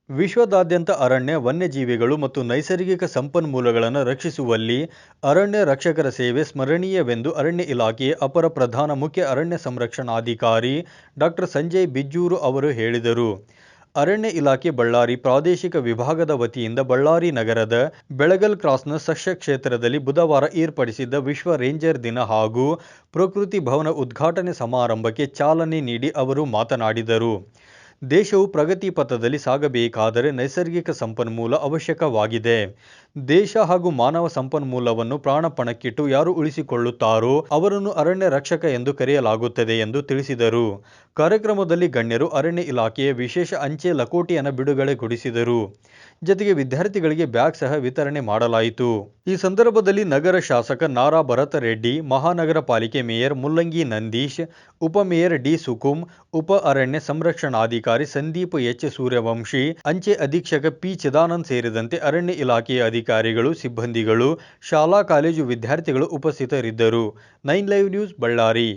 ವಿಶ್ವದಾದ್ಯಂತ ಅರಣ್ಯ, ವನ್ಯಜೀವಿಗಳು ಮತ್ತು ನೈಸರ್ಗಿಕ ಸಂಪನ್ಮೂಲಗಳನ್ನು ರಕ್ಷಿಸುವಲ್ಲಿ ಅರಣ್ಯ ರಕ್ಷಕರ ಸೇವೆ ಸ್ಮರಣೀಯವೆಂದು ಅರಣ್ಯ ಇಲಾಖೆಯ ಅಪರ ಪ್ರಧಾನ ಮುಖ್ಯ ಅರಣ್ಯ ಸಂರಕ್ಷಣಾಧಿಕಾರಿ ಡಾಕ್ಟರ್ ಸಂಜಯ್ ಬಿಜ್ಜೂರು ಅವರು ಹೇಳಿದರು. ಅರಣ್ಯ ಇಲಾಖೆ ಬಳ್ಳಾರಿ ಪ್ರಾದೇಶಿಕ ವಿಭಾಗದ ವತಿಯಿಂದ ಬಳ್ಳಾರಿ ನಗರದ ಬೆಳಗಲ್ ಕ್ರಾಸ್ನ ಸಸ್ಯ ಕ್ಷೇತ್ರದಲ್ಲಿ ಬುಧವಾರ ಏರ್ಪಡಿಸಿದ್ದ ವಿಶ್ವ ರೇಂಜರ್ ದಿನ ಹಾಗೂ ಪ್ರಕೃತಿ ಭವನ ಉದ್ಘಾಟನೆ ಸಮಾರಂಭಕ್ಕೆ ಚಾಲನೆ ನೀಡಿ ಅವರು ಮಾತನಾಡಿದರು. ದೇಶವು ಪ್ರಗತಿ ಪಥದಲ್ಲಿ ಸಾಗಬೇಕಾದರೆ ನೈಸರ್ಗಿಕ ಸಂಪನ್ಮೂಲ ಅವಶ್ಯಕವಾಗಿದೆ. ದೇಶ ಹಾಗೂ ಮಾನವ ಸಂಪನ್ಮೂಲವನ್ನು ಪ್ರಾಣಪಣಕ್ಕಿಟ್ಟು ಯಾರು ಉಳಿಸಿಕೊಳ್ಳುತ್ತಾರೋ ಅವರನ್ನು ಅರಣ್ಯ ರಕ್ಷಕ ಎಂದು ಕರೆಯಲಾಗುತ್ತದೆ ಎಂದು ತಿಳಿಸಿದರು. ಕಾರ್ಯಕ್ರಮದಲ್ಲಿ ಗಣ್ಯರು ಅರಣ್ಯ ಇಲಾಖೆಯ ವಿಶೇಷ ಅಂಚೆ ಲಕೋಟೆಯನ್ನು ಬಿಡುಗಡೆಗೊಳಿಸಿದರು. ಜತೆಗೆ ವಿದ್ಯಾರ್ಥಿಗಳಿಗೆ ಬ್ಯಾಗ್ ಸಹ ವಿತರಣೆ ಮಾಡಲಾಯಿತು. ಈ ಸಂದರ್ಭದಲ್ಲಿ ನಗರ ಶಾಸಕ ನಾರಾ ಭರತ್ ರೆಡ್ಡಿ, ಮಹಾನಗರ ಪಾಲಿಕೆ ಮೇಯರ್ ಮುಲ್ಲಂಗಿ ನಂದೀಶ್, ಉಪಮೇಯರ್ ಡಿ ಸುಕುಂ, ಉಪ ಅರಣ್ಯ ಸಂರಕ್ಷಣಾಧಿಕಾರಿ ಸಂದೀಪ್ ಎಚ್ ಸೂರ್ಯವಂಶಿ, ಅಂಚೆ ಅಧೀಕ್ಷಕ ಪಿ ಚಿದಾನಂದ್ ಸೇರಿದಂತೆ ಅರಣ್ಯ ಇಲಾಖೆಯ ಅಧಿಕಾರಿಗಳು, ಸಿಬ್ಬಂದಿಗಳು, ಶಾಲಾ ಕಾಲೇಜು ವಿದ್ಯಾರ್ಥಿಗಳು ಉಪಸ್ಥಿತರಿದ್ದರು. 9 ಲೈವ್ ನ್ಯೂಸ್, ಬಳ್ಳಾರಿ.